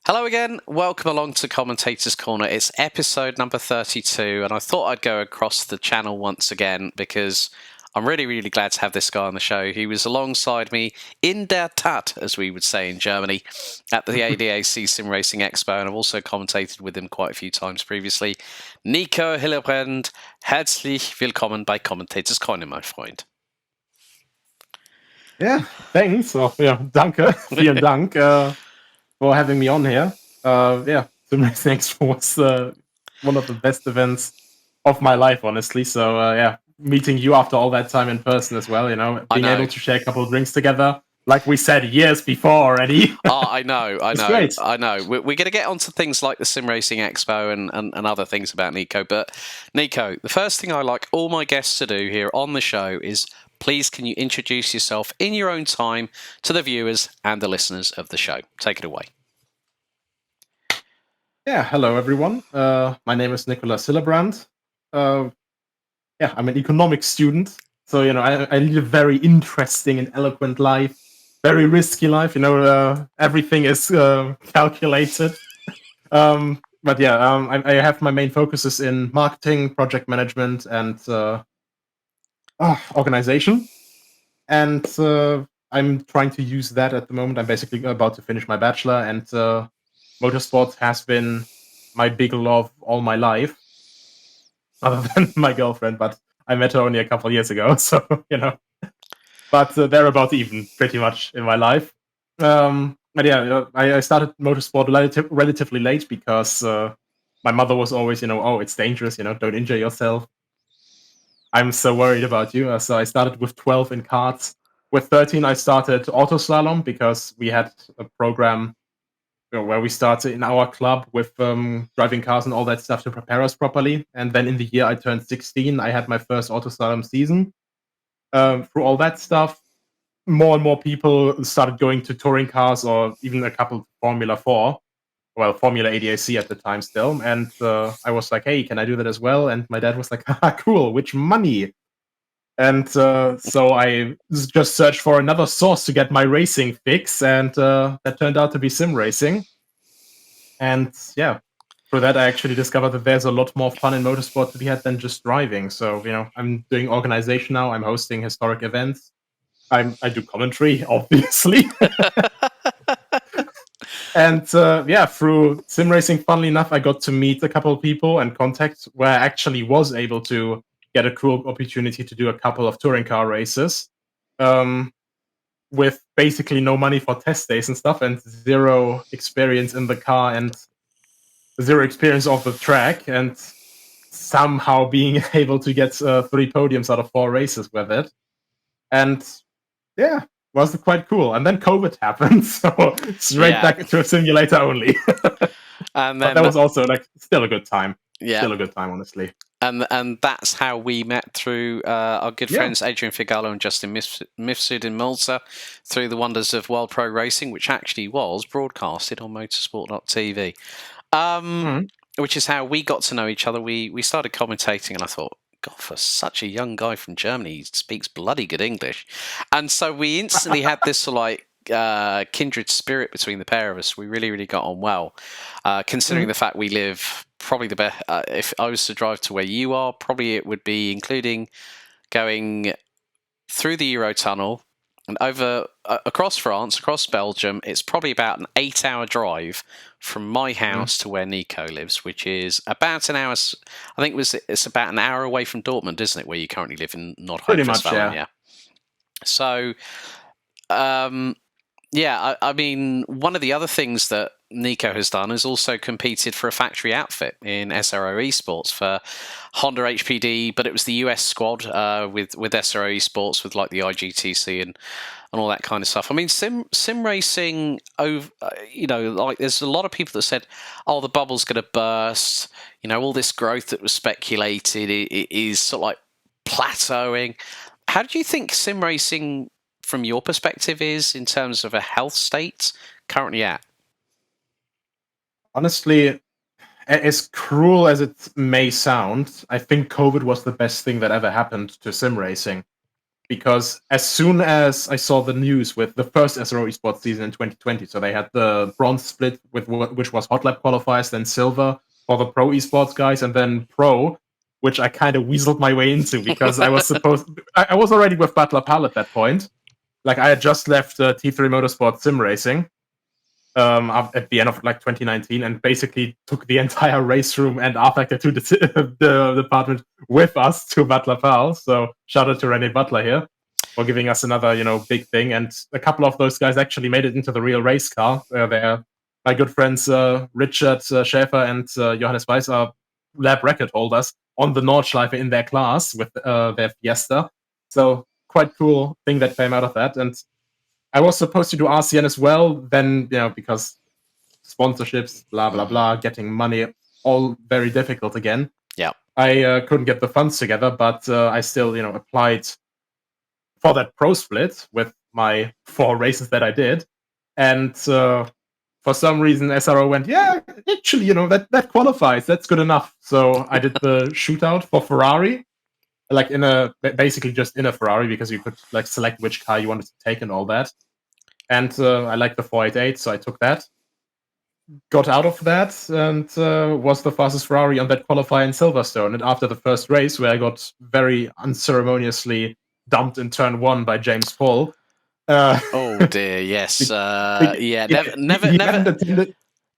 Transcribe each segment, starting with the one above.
Hello again, welcome along to Commentator's Corner. It's episode number 32, and I thought I'd go across the channel once again because I'm really glad to have this guy on the show. He was alongside me in der Tat, as we would say in Germany, at the ADAC Sim Racing Expo, and I've also commentated with him quite a few times previously. Nico Hillebrand, herzlich willkommen bei Commentator's Corner, my friend. Yeah, thanks. So, danke, vielen Dank for having me on here. Sim Racing Expo was one of the best events of my life, honestly. So, meeting you after all that time in person as well, being able to share a couple of drinks together, like we said years before already. I know. Great. I know. We're going to get onto things like the Sim Racing Expo and other things about Nico. But Nico, the first thing I like all my guests to do here on the show is please can you introduce yourself in your own time to the viewers and the listeners of the show. Take it away. Yeah, hello everyone. My name is Nico Hillebrand. I'm an economics student. So, I lead a very interesting and eloquent life, very risky life. Everything is calculated. I have my main focuses in marketing, project management, and organization. And I'm trying to use that at the moment. I'm basically about to finish my bachelor, and motorsport has been my big love all my life, other than my girlfriend, but I met her only a couple of years ago, so, But they're about even, pretty much, in my life. I started motorsport relatively late because my mother was always, oh, it's dangerous, don't injure yourself. I'm so worried about you. So I started with 12 in karts. With 13, I started auto slalom because we had a program where we started in our club with driving cars and all that stuff to prepare us properly. And then in the year I turned 16, I had my first auto slalom season. Through all that stuff, more and more people started going to touring cars or even a couple Formula 4. Well, Formula ADAC at the time still. And I was like, hey, can I do that as well? And my dad was like, haha, cool, which money? And so I just searched for another source to get my racing fix, and that turned out to be sim racing. And through that I actually discovered that there's a lot more fun in motorsport to be had than just driving. So, I'm doing organization now, I'm hosting historic events. I do commentary, obviously. And through sim racing, funnily enough, I got to meet a couple of people and contact where I actually was able to get a cool opportunity to do a couple of touring car races with basically no money for test days and stuff and zero experience in the car and zero experience off the track, and somehow being able to get 3 podiums out of 4 races with it. And was quite cool. And then COVID happened, so straight back to a simulator only. And then, but that was also still a good time. Yeah, still a good time, honestly. And that's how we met through our good friends Adrian Figallo and Justin Mifsud in Malta through the wonders of World Pro Racing, which actually was broadcasted on motorsport.tv. Which is how we got to know each other. We started commentating, and I thought, God, for such a young guy from Germany, he speaks bloody good English. And so we instantly had this kindred spirit between the pair of us. We really got on well, considering the fact we live probably the best. If I was to drive to where you are, probably it would be including going through the Eurotunnel and over across France, across Belgium. It's probably about an 8-hour drive from my house to where Nico lives, which is about an hour. I think it's about an hour away from Dortmund, isn't it, where you currently live in Nordrhein-Westfalen? Yeah. So, I mean, one of the other things that Nico has done is also competed for a factory outfit in SRO Esports for Honda HPD, but it was the US squad with SRO Esports with like the IGTC and all that kind of stuff. I mean, sim racing, there's a lot of people that said, oh, the bubble's going to burst. All this growth that was speculated is sort of like plateauing. How do you think sim racing, from your perspective, is in terms of a health state currently at? Honestly, as cruel as it may sound, I think COVID was the best thing that ever happened to sim racing. Because as soon as I saw the news with the first SRO esports season in 2020, so they had the bronze split with which was hot lap qualifiers, then silver for the pro esports guys, and then pro, which I kind of weaseled my way into because I was I was already with Butler Pal at that point. Like I had just left T3 Motorsport Sim Racing at the end of like 2019, and basically took the entire race room and R Factor to the department with us to Butler Pal. So shout out to Rene Butler here for giving us another big thing. And a couple of those guys actually made it into the real race car. They're my good friends Richard Schäfer and Johannes Weiss are lab record holders on the Nordschleife in their class with their Fiesta. So quite cool thing that came out of that. And I was supposed to do RCN as well, then, because sponsorships, blah, blah, blah, getting money, all very difficult again. Yeah. I couldn't get the funds together, but I still, applied for that pro split with my 4 races that I did. And for some reason, SRO went, yeah, actually, that qualifies. That's good enough. So I did the shootout for Ferrari, like basically just in a Ferrari, because you could like select which car you wanted to take and all that. And I liked the 488, so I took that. Got out of that and was the fastest Ferrari on that qualifier in Silverstone. And after the first race, where I got very unceremoniously dumped in turn 1 by James Paul. Oh dear, yes.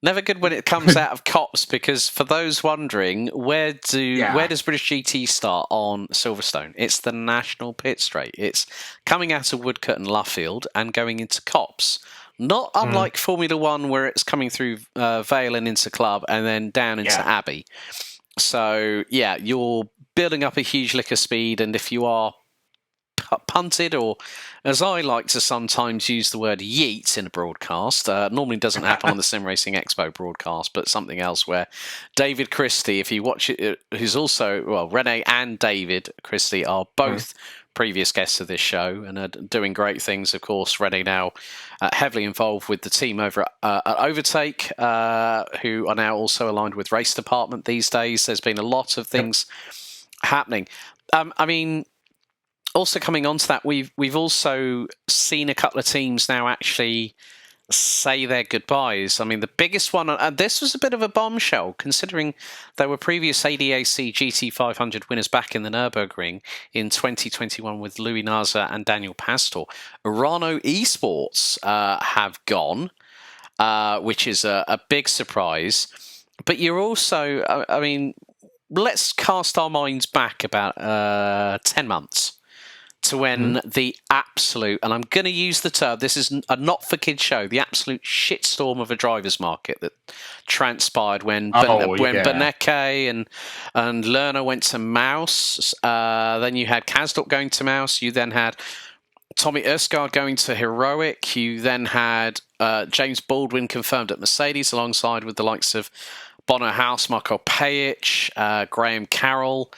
Never good when it comes out of cops, because for those wondering, where does British GT start on Silverstone? It's the national pit straight. It's coming out of Woodcote and Luffield and going into cops. Not unlike Formula One, where it's coming through Vale and into Club and then down into Abbey. So yeah, you're building up a huge lick of speed, and if you are punted, or as I like to sometimes use the word yeet in a broadcast, normally doesn't happen on the Sim Racing Expo broadcast, but something else where David Christie, if you watch it, who's also, well, Rene and David Christie are both previous guests of this show and are doing great things. Of course, Rene now heavily involved with the team over at Overtake, who are now also aligned with Race Department these days. There's been a lot of things happening. I mean, also coming on to that, we've also seen a couple of teams now actually say their goodbyes. I mean, the biggest one, and this was a bit of a bombshell, considering there were previous ADAC GT500 winners back in the Nürburgring in 2021 with Louis Naza and Daniel Pastor. Urano Esports have gone, which is a big surprise. But you're also, I mean, let's cast our minds back about 10 months. To when the absolute, and I'm going to use the term, this is a not-for-kids show, the absolute shitstorm of a driver's market that transpired when Beneke and Lerner went to Mouse. Then you had Kasdorp going to Mouse. You then had Tommy Erskard going to Heroic. You then had James Baldwin confirmed at Mercedes, alongside with the likes of Bono House, Marko Pejic, Graham Carroll.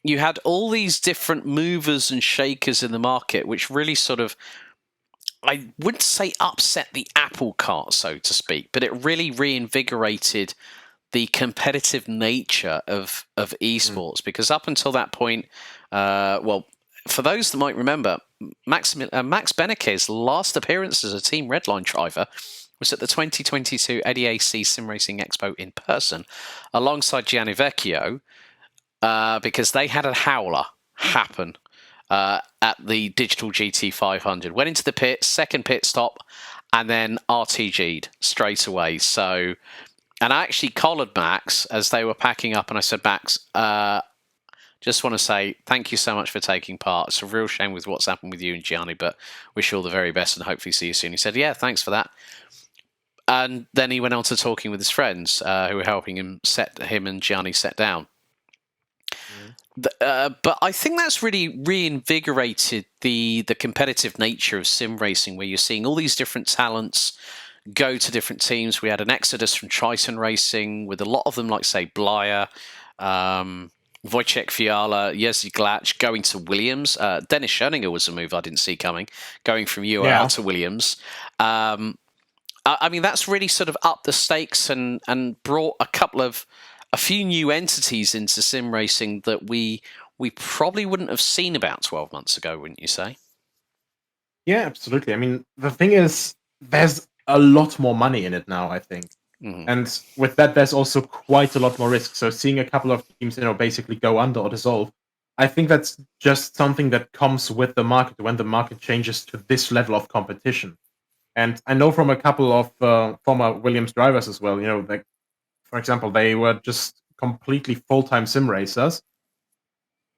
You had all these different movers and shakers in the market, which really sort of, I wouldn't say upset the apple cart, so to speak, but it really reinvigorated the competitive nature of esports. Because up until that point, well, for those that might remember, Max Beneke's last appearance as a Team Redline driver was at the 2022 ADAC Sim Racing Expo in person, alongside Gianni Vecchio, because they had a howler happen at the Digital GT 500. Went into the pit, second pit stop, and then RTG'd straight away. So, and I actually collared Max as they were packing up, and I said, Max, just want to say thank you so much for taking part. It's a real shame with what's happened with you and Gianni, but wish you all the very best and hopefully see you soon. He said, yeah, thanks for that. And then he went on to talking with his friends who were helping him and Gianni set down. But I think that's really reinvigorated the competitive nature of sim racing, where you're seeing all these different talents go to different teams. We had an exodus from Triton Racing with a lot of them, like, say, Blyer, Wojciech Fiala, Jerzy Glach going to Williams. Dennis Schoeninger was a move I didn't see coming, going from UAE out to Williams. I mean, that's really sort of upped the stakes and brought a few new entities into sim racing that we probably wouldn't have seen about 12 months ago, wouldn't you say? Yeah, absolutely. I mean, the thing is, there's a lot more money in it now, I think. Mm-hmm. And with that, there's also quite a lot more risk. So seeing a couple of teams, basically go under or dissolve, I think that's just something that comes with the market when the market changes to this level of competition. And I know from a couple of former Williams drivers as well, like, for example, they were just completely full-time sim racers.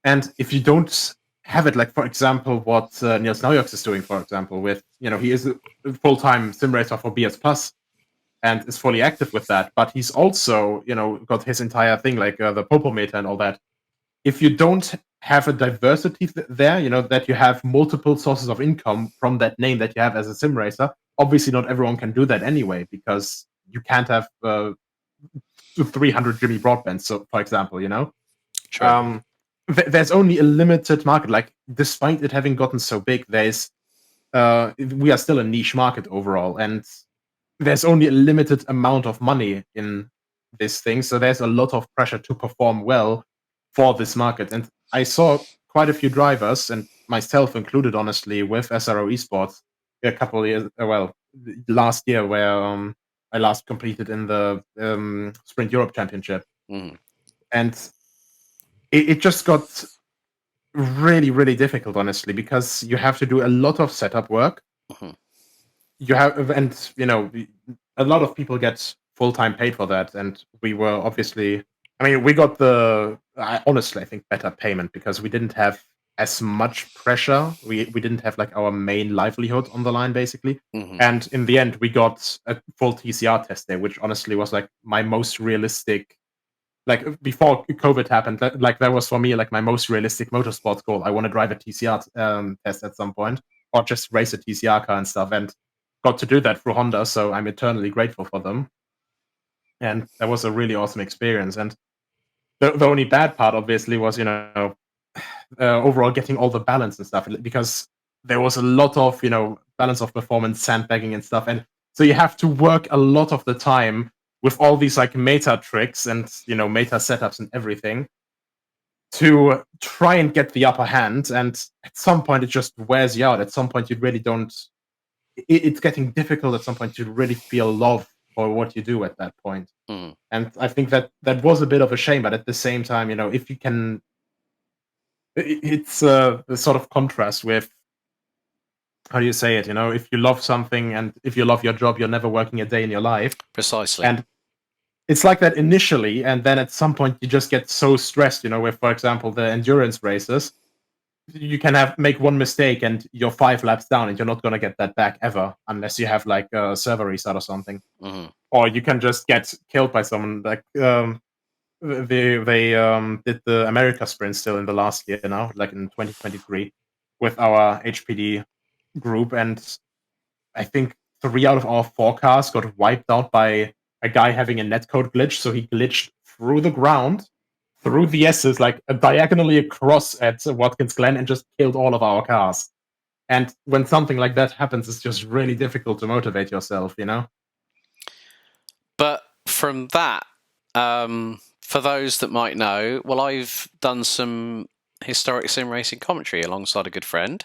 And if you don't have it, like, for example, what Niels Naujoks is doing, for example, with, he is a full-time sim racer for BS Plus and is fully active with that. But he's also, got his entire thing, like the co-commentator and all that. If you don't have a diversity there, that you have multiple sources of income from that name that you have as a sim racer, obviously not everyone can do that anyway, because you can't have 300 Jimmy Broadbent, so, for example, True. There's only a limited market. Like, despite it having gotten so big, we are still a niche market overall, and there's only a limited amount of money in this thing, so there's a lot of pressure to perform well for this market. And I saw quite a few drivers, and myself included, honestly, with SRO Esports a couple of years, last year, where I last competed in the Sprint Europe Championship. Mm. And it just got really, really difficult, honestly, because you have to do a lot of setup work. Mm-hmm. A lot of people get full-time paid for that, and we were obviously, we got honestly, I think, better payment because we didn't have as much pressure. We didn't have like our main livelihood on the line, basically. Mm-hmm. And in the end, we got a full TCR test day, which honestly was like my most realistic, like, before COVID happened, that was for me like my most realistic motorsports goal. I want to drive a TCR test at some point, or just race a TCR car and stuff, and got to do that through Honda, so I'm eternally grateful for them. And that was a really awesome experience. And the only bad part, obviously, was overall getting all the balance and stuff, because there was a lot of balance of performance, sandbagging and stuff, and so you have to work a lot of the time with all these like meta tricks and meta setups and everything to try and get the upper hand. And at some point it just wears you out. At some point you really don't, it's getting difficult at some point to really feel love for what you do at that point. And I think that was a bit of a shame, but at the same time, if you can, it's a sort of contrast with, how do you say it, if you love something and if you love your job, you're never working a day in your life. Precisely. And it's like that initially, and then at some point you just get so stressed, with, for example, the endurance races. You can make one mistake and you're 5 laps down, and you're not going to get that back ever unless you have like a server restart or something. Mm-hmm. Or you can just get killed by someone. Like they did the America sprint still in the last year now, like in 2023, with our HPD group, and I think 3 out of our 4 cars got wiped out by a guy having a netcode glitch. So he glitched through the ground, through the S's, like diagonally across at Watkins Glen, and just killed all of our cars. And when something like that happens, it's just really difficult to motivate yourself, But from that, for those that might know, well, I've done some historic sim racing commentary alongside a good friend,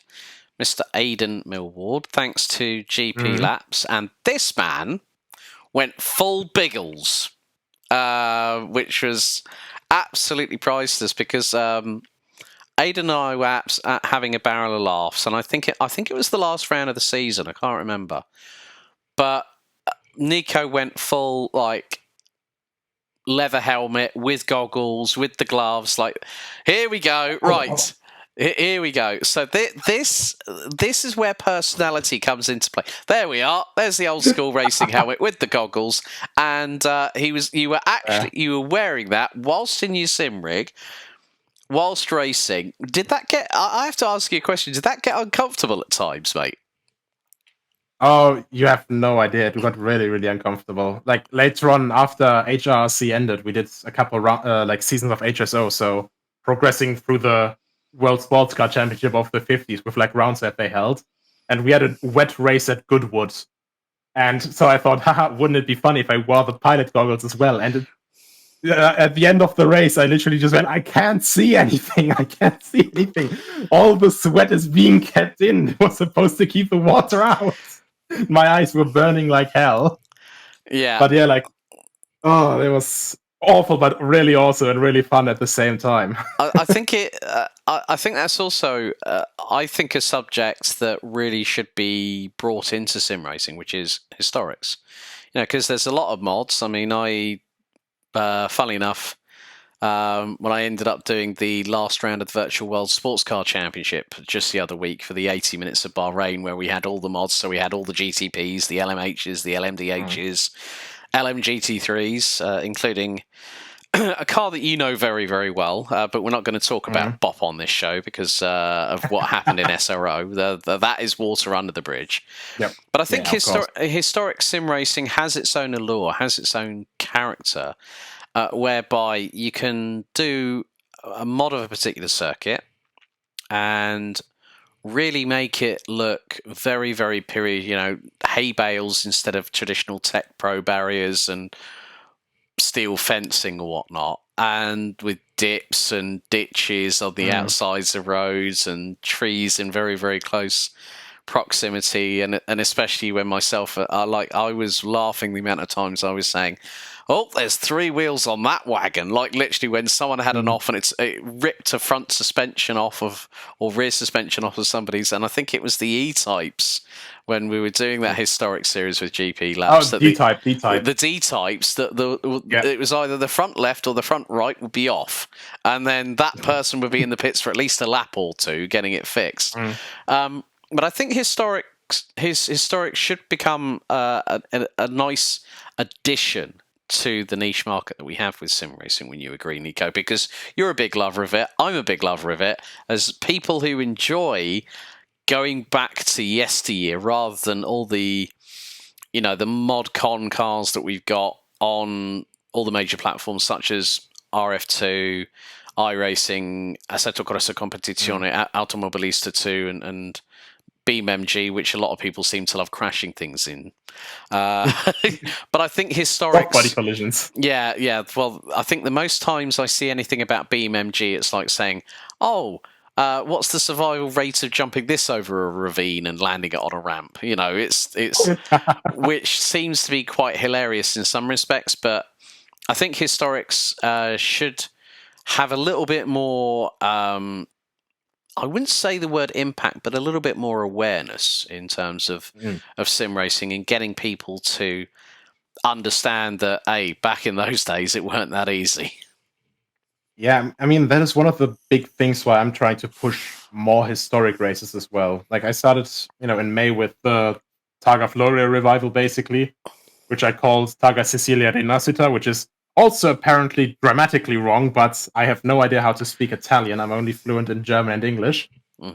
Mr. Aidan Millward, thanks to GP Laps, and this man went full Biggles, which was absolutely priceless, because Aidan and I were having a barrel of laughs, and I think it was the last round of the season. I can't remember, but Nico went full like leather helmet with goggles, with the gloves. Like, here we go, right? Here we go. So this is where personality comes into play. There we are. There's the old school racing helmet with the goggles, and you were wearing that whilst in your sim rig, whilst racing. Did that get? I have to ask you a question. Did that get uncomfortable at times, mate? Oh, you have no idea. It got really, really uncomfortable. Like, later on, after HRC ended, we did a couple like seasons of HSO. So progressing through the World Sports Car Championship of the 50s with like rounds that they held. And we had a wet race at Goodwood. And so I thought, haha, wouldn't it be funny if I wore the pilot goggles as well? And at the end of the race, I literally just went, I can't see anything. I can't see anything. All the sweat is being kept in. It was supposed to keep the water out. My eyes were burning like hell. Yeah. But yeah, like, oh, it was awful, but really awesome and really fun at the same time. I think I think that's also, I think, a subject that really should be brought into sim racing, which is historics. Because there's a lot of mods. I mean, funnily enough, when I ended up doing the last round of the Virtual World Sports Car Championship just the other week for the 80 minutes of Bahrain, where we had all the mods. So we had all the GTPs, the LMHs, the LMDHs, LMGT3s, including a car that you know very, very well, but we're not going to talk about Bop on this show because of what happened in SRO. That is water under the bridge. Yep. But I think historic sim racing has its own allure, has its own character, whereby you can do a mod of a particular circuit and really make it look very, very period, hay bales instead of traditional Tech Pro barriers and steel fencing or whatnot, and with dips and ditches on the outsides of roads and trees in very, very close proximity, and especially when myself, I was laughing the amount of times I was saying, oh, there's 3 wheels on that wagon. Like literally when someone had an off and it ripped a front suspension off of, or rear suspension off of somebody's. And I think it was the E-types when we were doing that historic series with GP Labs. Oh, D-type. The D-types, it was either the front left or the front right would be off. And then that person would be in the pits for at least a lap or two getting it fixed. But I think historic should become a nice addition to the niche market that we have with sim racing. When you agree, Nico, because you're a big lover of it, I'm a big lover of it, as people who enjoy going back to yesteryear rather than all the the mod con cars that we've got on all the major platforms such as RF2, iRacing, Assetto Corsa Competizione, Automobilista 2 and BeamMG, which a lot of people seem to love crashing things in. But I think historics... Body collisions. Yeah. Well, I think the most times I see anything about BeamMG, it's like saying, what's the survival rate of jumping this over a ravine and landing it on a ramp? It's which seems to be quite hilarious in some respects, but I think historics should have a little bit more... I wouldn't say the word impact, but a little bit more awareness in terms of sim racing and getting people to understand that, back in those days, it weren't that easy. Yeah, I mean, that is one of the big things why I'm trying to push more historic races as well. Like, I started, in May with the Targa Floria revival, basically, which I called Targa Sicilia Rinascita, which is also apparently grammatically wrong, but I have no idea how to speak Italian. I'm only fluent in German and English.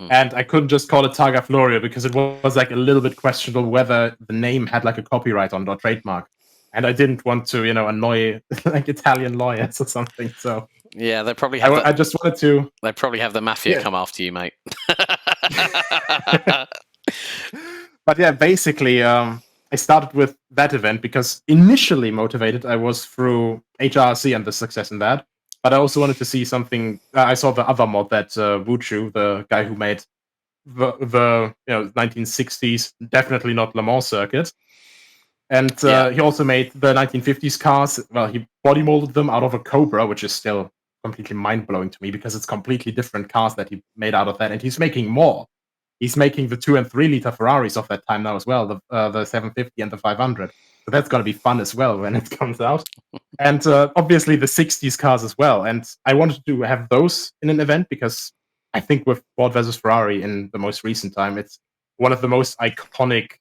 And I couldn't just call it Targa Floria because it was like a little bit questionable whether the name had like a copyright on it or trademark. And I didn't want to, annoy like Italian lawyers or something. So yeah, they probably have. I just wanted to. They probably have the mafia come after you, mate. But yeah, basically, I started with that event because initially motivated I was through HRC and the success in that. But I also wanted to see something. I saw the other mod that Wuchu, the guy who made the 1960s, definitely not Le Mans circuit. And he also made the 1950s cars. Well, he body molded them out of a Cobra, which is still completely mind-blowing to me because it's completely different cars that he made out of that. And he's making more. He's making the 2 and 3 liter Ferraris of that time now as well, the 750 and the 500. So that's going to be fun as well when it comes out. And obviously the 60s cars as well. And I wanted to have those in an event because I think with Ford versus Ferrari in the most recent time, it's one of the most iconic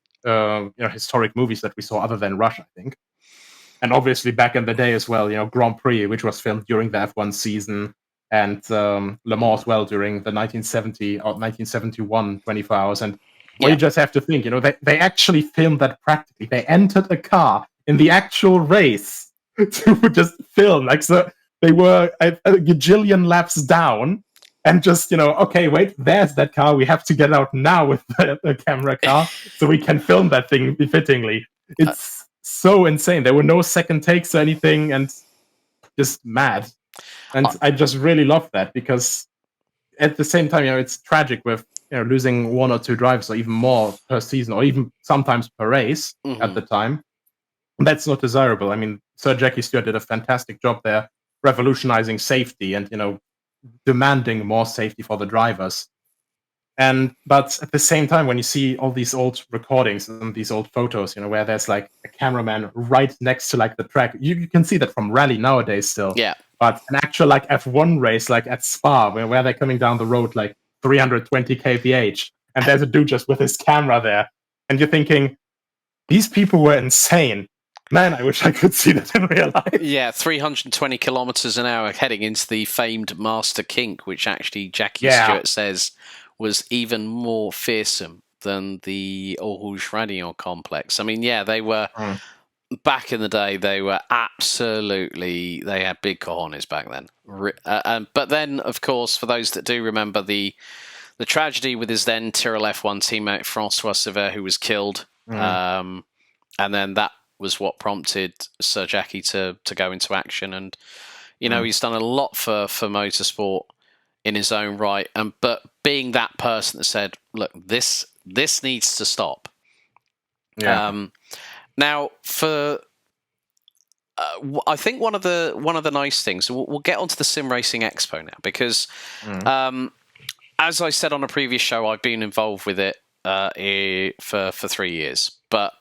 historic movies that we saw other than Rush, I think. And obviously back in the day as well, Grand Prix, which was filmed during the F1 season, and Le Mans as well during the 1970 or 1971 24 hours. And you just have to think, they actually filmed that practically. They entered a car in the actual race to just film. Like, so they were a gajillion laps down, and just, okay, wait, there's that car. We have to get out now with the camera car so we can film that thing befittingly. It's so insane. There were no second takes or anything, and just mad. And I just really love that, because at the same time, it's tragic with losing one or two drivers, or even more per season, or even sometimes per race at the time. That's not desirable. I mean, Sir Jackie Stewart did a fantastic job there, revolutionizing safety and demanding more safety for the drivers. But at the same time, when you see all these old recordings and these old photos, where there's like a cameraman right next to like the track, you can see that from rally nowadays still. Yeah. But an actual like F1 race, like at Spa, where they're coming down the road like 320 kph, and there's a dude just with his camera there, and you're thinking, these people were insane. Man, I wish I could see that in real life. Yeah, 320 kilometers an hour heading into the famed Master Kink, which actually Jackie Stewart says was even more fearsome than the Rouge Radio complex. I mean, yeah, they were... Back in the day, they were absolutely... They had big cojones back then. But then, of course, for those that do remember the tragedy with his then Tyrrell F1 teammate, Francois Sever, who was killed. And then that was what prompted Sir Jackie to go into action. And, he's done a lot for motorsport in his own right. But being that person that said, look, this needs to stop. Yeah. Now, I think one of the nice things, we'll get onto the Sim Racing Expo now, because as I said on a previous show, I've been involved with it for 3 years. But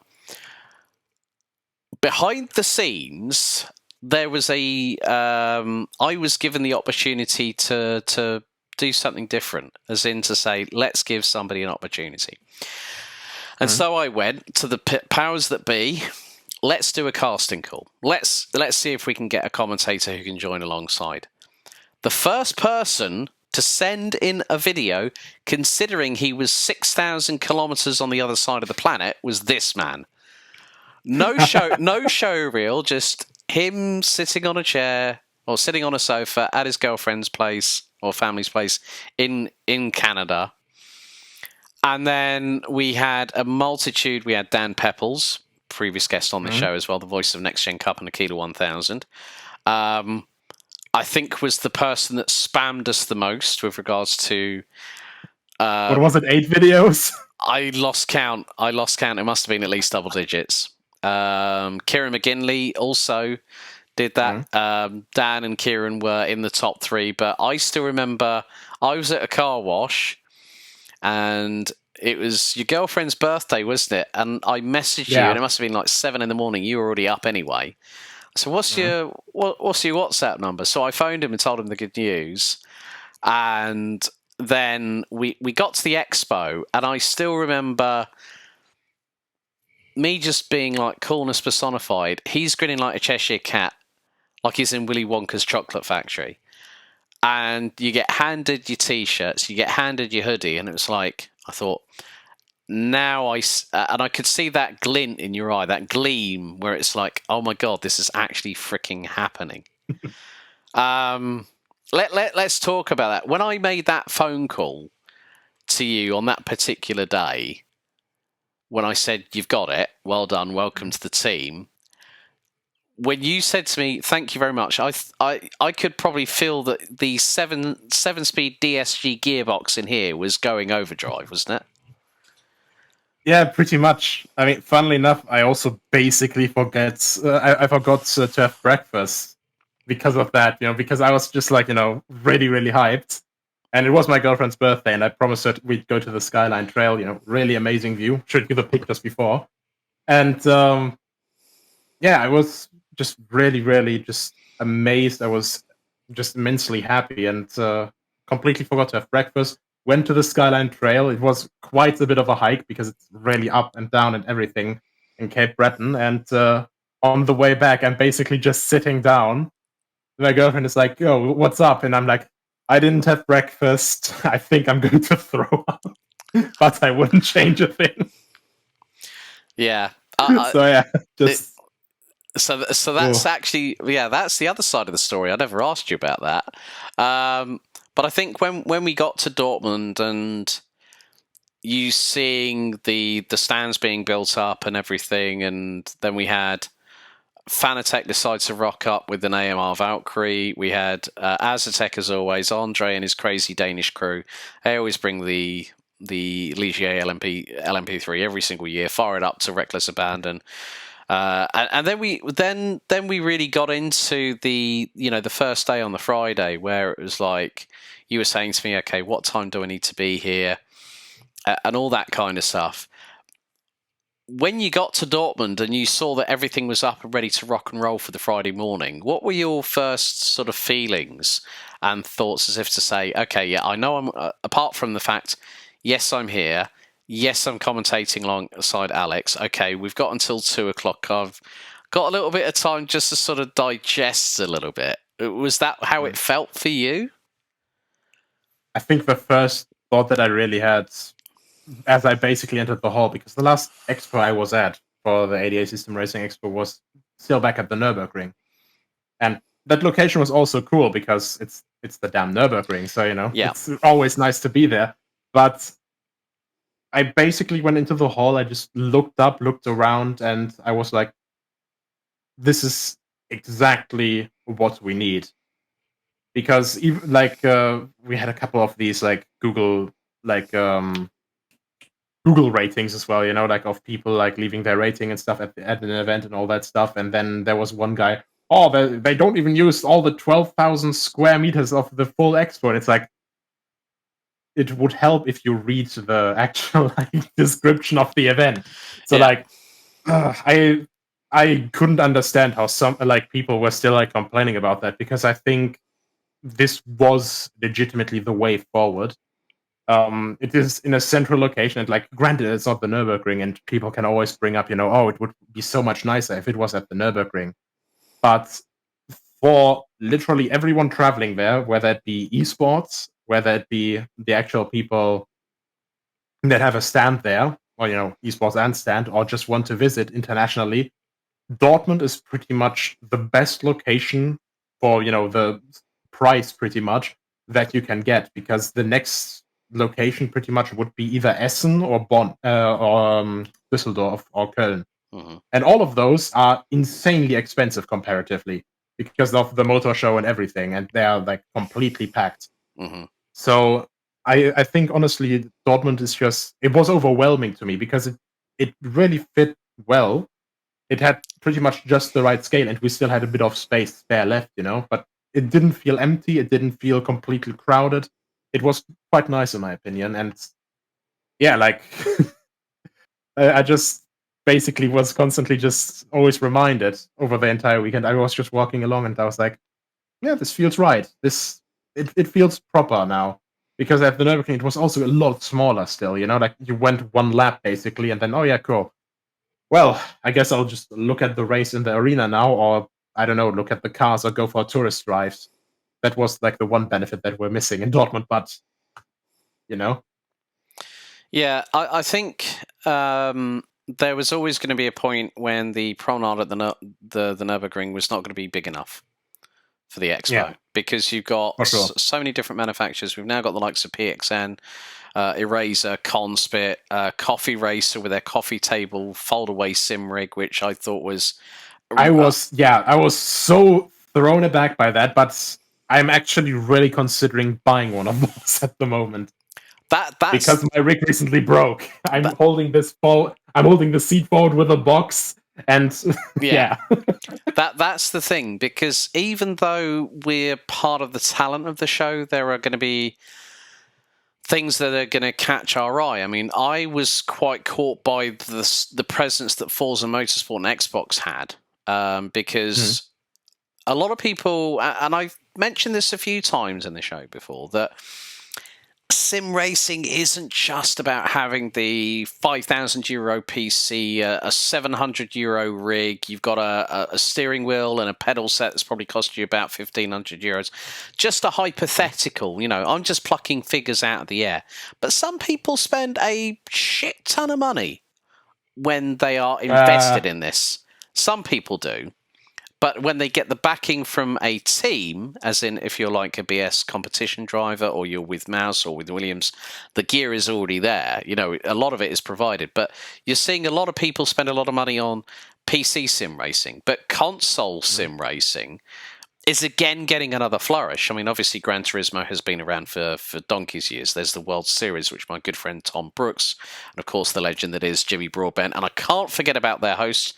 behind the scenes, there was I was given the opportunity to do something different, as in to say, let's give somebody an opportunity. And so I went to the powers that be. Let's do a casting call. Let's see if we can get a commentator who can join alongside. The first person to send in a video, considering he was 6,000 kilometers on the other side of the planet, was this man. No show reel, just him sitting on a chair or sitting on a sofa at his girlfriend's place or family's place in Canada. And then we had a multitude. We had Dan Pepples, previous guest on the show as well, the voice of Next Gen Cup and Aquila 1000. I think was the person that spammed us the most with regards to... what was it, 8 videos? I lost count. It must have been at least double digits. Kieran McGinley also did that. Dan and Kieran were in the top 3, but I still remember I was at a car wash, and it was your girlfriend's birthday, wasn't it? And I messaged you, and it must have been like 7 a.m. You were already up anyway. So what's your WhatsApp number? So I phoned him and told him the good news. And then we got to the expo, and I still remember me just being like coolness personified. He's grinning like a Cheshire cat, like he's in Willy Wonka's chocolate factory. And you get handed your T-shirts, you get handed your hoodie, and it was like, I thought, now and I could see that glint in your eye, that gleam, where it's like, oh my God, this is actually freaking happening. Let's talk about that. When I made that phone call to you on that particular day, when I said, you've got it, well done, welcome to the team, when you said to me, thank you very much, I could probably feel that the 7-speed DSG gearbox in here was going overdrive, wasn't it? Yeah, pretty much. I mean, funnily enough, I also basically forgot I forgot to have breakfast because of that, because I was just like, really, really hyped. And it was my girlfriend's birthday, and I promised her we'd go to the Skyline Trail, really amazing view. Showed you the pictures before. And yeah, I was just really, really just amazed. I was just immensely happy, and completely forgot to have breakfast. Went to the Skyline Trail. It was quite a bit of a hike because it's really up and down and everything in Cape Breton. And on the way back, I'm basically just sitting down. My girlfriend is like, "Yo, what's up?" And I'm like, "I didn't have breakfast. I think I'm going to throw up." But I wouldn't change a thing. Yeah. So yeah, just... So that's actually, that's the other side of the story. I never asked you about that. But I think when we got to Dortmund and you seeing the stands being built up and everything, and then we had Fanatec decide to rock up with an AMR Valkyrie. We had Azatec, as always, Andre and his crazy Danish crew. They always bring the Ligier LMP3 every single year, fire it up to reckless abandon. And then we really got into the first day on the Friday, where it was like you were saying to me, okay, what time do I need to be here, and all that kind of stuff. When you got to Dortmund and you saw that everything was up and ready to rock and roll for the Friday morning, what were your first sort of feelings and thoughts, as if to say, okay, yeah, I know I'm apart from the fact, yes, I'm here. Yes, I'm commentating alongside Alex. Okay, we've got until 2:00. I've got a little bit of time just to sort of digest a little bit. Was that how it felt for you? I think the first thought that I really had as I basically entered the hall, because the last expo I was at for the ADA System Racing Expo was still back at the Nürburgring. And that location was also cool because it's the damn Nürburgring, so it's always nice to be there. But I basically went into the hall, I just looked around, and I was like, this is exactly what we need. Because even we had a couple of these Google ratings as well, like of people like leaving their rating and stuff at an event and all that stuff. And then there was one guy, they don't even use all the 12,000 square meters of the full expo. And it's like, it would help if you read the actual description of the event. So I couldn't understand how some people were still complaining about that, because I think this was legitimately the way forward. It is in a central location, and granted, it's not the Nürburgring, and people can always bring up, it would be so much nicer if it was at the Nürburgring. But for literally everyone traveling there, whether it be esports, whether it be the actual people that have a stand there, or esports and stand, or just want to visit internationally, Dortmund is pretty much the best location for the price, pretty much, that you can get, because the next location pretty much would be either Essen or Bonn or Düsseldorf or Köln. Mm-hmm. And all of those are insanely expensive comparatively because of the motor show and everything, and they are completely packed. Mm-hmm. So I think honestly Dortmund is it was overwhelming to me, because it really fit well. It had pretty much just the right scale, and we still had a bit of space spare left, but it didn't feel empty. It didn't feel completely crowded. It was quite nice, in my opinion. And yeah, I just basically was constantly just always reminded over the entire weekend. I was just walking along and I was like, yeah, this feels right. It feels proper now. Because at the Nürburgring, it was also a lot smaller still, you went one lap basically, and then, oh yeah, cool. Well, I guess I'll just look at the race in the arena now, or I don't know, look at the cars or go for tourist drives. That was the one benefit that we're missing in Dortmund, but Yeah, I think there was always going to be a point when the promenade at the Nürburgring was not going to be big enough for the expo, because you've got so many different manufacturers. We've now got the likes of PXN, Eraser, Conspit, Coffee Racer with their coffee table fold-away sim rig, which I thought was... I was so thrown aback by that, but I'm actually really considering buying one of those at the moment. That's because my rig recently broke. I'm holding the seat forward with a box, and yeah. That's the thing, because even though we're part of the talent of the show, there are going to be things that are going to catch our eye. I mean, I was quite caught by the presence that Forza Motorsport and Xbox had, because a lot of people, and I've mentioned this a few times in the show before, that sim racing isn't just about having the €5,000 PC, a €700 rig. You've got a steering wheel and a pedal set that's probably cost you about €1,500. Just a hypothetical, I'm just plucking figures out of the air. But some people spend a shit ton of money when they are invested in this. Some people do. But when they get the backing from a team, as in if you're like a BS competition driver or you're with Mouse or with Williams, the gear is already there. You know, a lot of it is provided. But you're seeing a lot of people spend a lot of money on PC sim racing, but console sim racing is again getting another flourish. I mean, obviously, Gran Turismo has been around for donkey's years. There's the World Series, which my good friend Tom Brooks, and of course the legend that is Jimmy Broadbent, and I can't forget about their host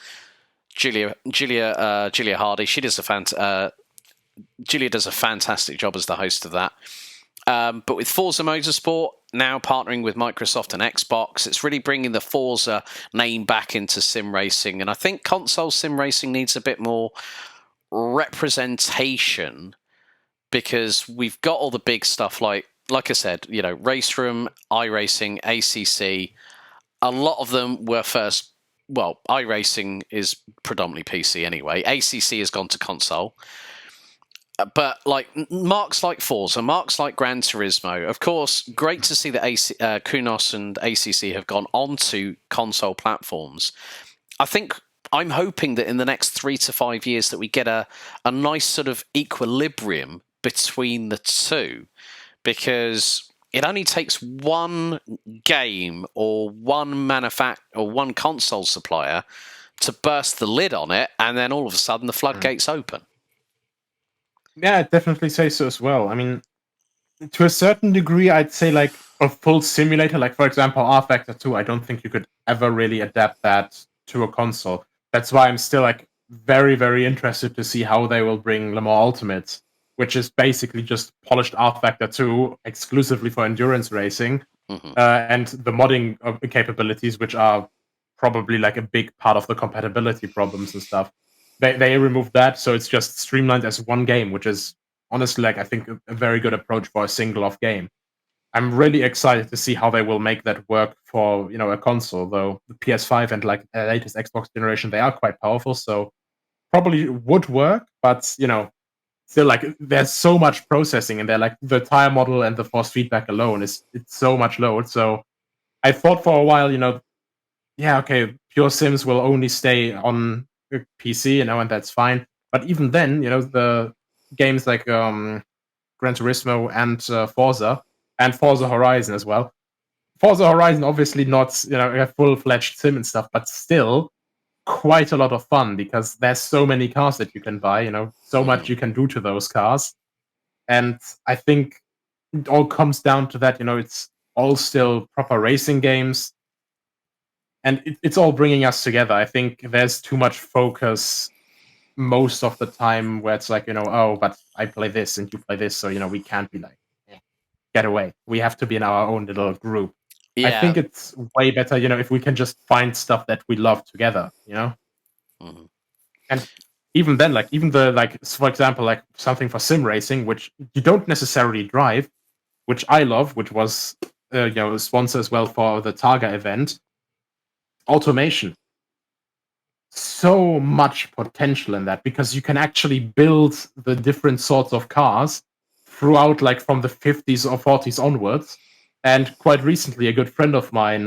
Julia Hardy. Julia does a fantastic job as the host of that. But with Forza Motorsport now partnering with Microsoft and Xbox, it's really bringing the Forza name back into sim racing, and I think console sim racing needs a bit more representation, because we've got all the big stuff like I said, you know, Race Room, iRacing, ACC. A lot of them were first. Well, iRacing is predominantly PC anyway. ACC has gone to console. But like marks like Forza, marks like Gran Turismo, of course, great to see that Kunos and ACC have gone onto console platforms. I think I'm hoping that in the next 3 to 5 years that we get a nice sort of equilibrium between the two, because it only takes one game or one one console supplier to burst the lid on it, and then all of a sudden the floodgates open. Yeah, I'd definitely say so as well. I mean, to a certain degree, I'd say like a full simulator, like for example, R-Factor 2, I don't think you could ever really adapt that to a console. That's why I'm still like very, very interested to see how they will bring Le Mans Ultimate, which is basically just polished R-Factor 2 exclusively for endurance racing, and the modding capabilities, which are probably like a big part of the compatibility problems and stuff. They removed that, so it's just streamlined as one game, which is honestly, like, I think a very good approach for a single-off game. I'm really excited to see how they will make that work for, you know, a console, though the PS5 and like the latest Xbox generation, they are quite powerful, so probably would work, but, you know, still, like, there's so much processing in there, like the tire model and the force feedback alone it's so much load. So I thought for a while, you know, yeah, okay, pure sims will only stay on PC, you know, and that's fine. But even then, you know, the games like Gran Turismo and Forza Horizon as well. Forza Horizon, obviously not, you know, a full-fledged sim and stuff, but still quite a lot of fun because there's so many cars that you can buy, you know, so much you can do to those cars. And I think it all comes down to that, you know, it's all still proper racing games. And it's all bringing us together. I think there's too much focus most of the time where it's like, you know, oh, but I play this and you play this, so, you know, we can't be like, get away. We have to be in our own little group. Yeah. I think it's way better, you know, if we can just find stuff that we love together, you know? And even then, like, even the, like, for example, like something for sim racing, which you don't necessarily drive, which I love, which was, you know, a sponsor as well for the Targa event. Automation. So much potential in that because you can actually build the different sorts of cars throughout, like from the 50s or 40s onwards. And quite recently, a good friend of mine,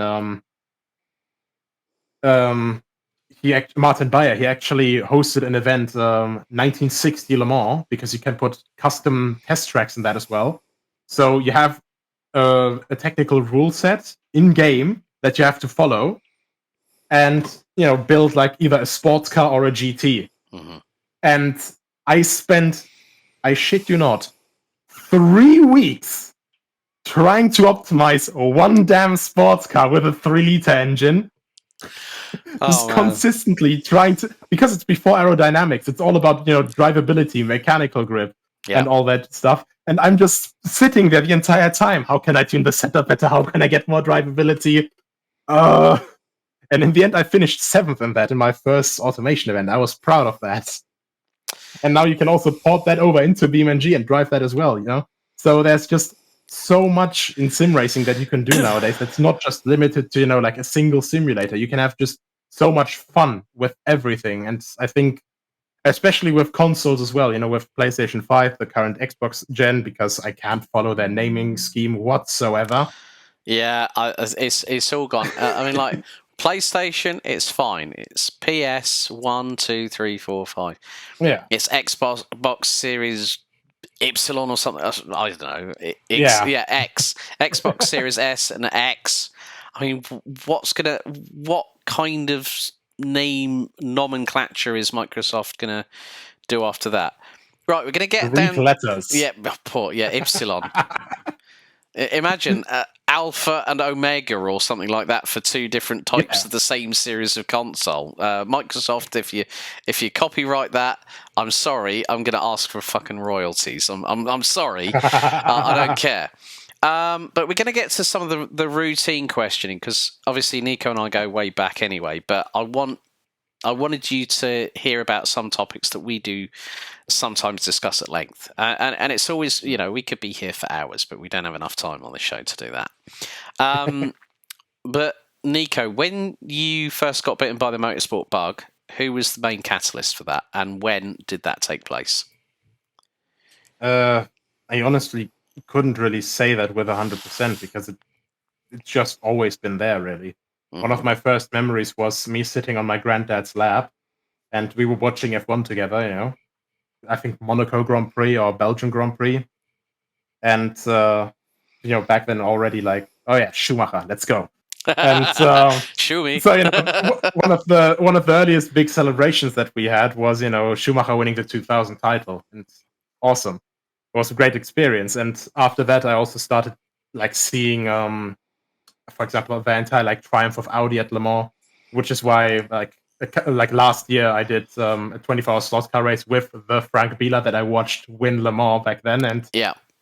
Martin Bayer, he actually hosted an event, 1960 Le Mans, because you can put custom test tracks in that as well. So you have a technical rule set in game that you have to follow, and, you know, build like either a sports car or a GT. And I spent, I shit you not, 3 weeks trying to optimize one damn sports car with a 3-liter engine. Just consistently trying to, because it's before aerodynamics, it's all about, you know, drivability, mechanical grip, and all that stuff. And I'm just sitting there the entire time. How can I tune the setup better? How can I get more drivability? And in the end, I finished 7th in that in my first automation event. I was proud of that. And now you can also port that over into BeamNG and drive that as well, you know? So there's just so much in sim racing that you can do nowadays that's not just limited to, you know, like a single simulator. You can have just so much fun with everything. And I think, especially with consoles as well, you know, with PlayStation 5, the current Xbox gen, because I can't follow their naming scheme whatsoever. Yeah, it's all gone. I mean, like, PlayStation, it's fine. It's PS 1, 2, 3, 4, 5. Yeah. It's Xbox Series Ypsilon or something. I don't know. X. Xbox Series S and X. I mean, what kind of name nomenclature is Microsoft gonna do after that? Right, we're gonna get Greek down. letters. Yeah, Ypsilon. Imagine Alpha and Omega or something like that for two different types of the same series of console. Microsoft, if you copyright that, I'm sorry, I'm going to ask for fucking royalties. I'm sorry, I don't care. But we're going to get to some of the routine questioning because obviously Nico and I go way back anyway. But I wanted you to hear about some topics that we do sometimes discuss at length. And it's always, we could be here for hours, but we don't have enough time on this show to do that. But Nico, when you first got bitten by the motorsport bug, who was the main catalyst for that? And when did that take place? I honestly couldn't really say that with 100% because it's just always been there, really. Mm-hmm. One of my first memories was me sitting on my granddad's lap and we were watching F1 together, I think Monaco Grand Prix or Belgian Grand Prix. And, back then already like, oh yeah, Schumacher, let's go. And Schumi. So, one of the earliest big celebrations that we had was, Schumacher winning the 2000 title. And awesome. It was a great experience. And after that, I also started like seeing, for example, the entire like triumph of Audi at Le Mans, which is why like last year I did a 24-hour slot car race with the Frank Biela that I watched win Le Mans back then. And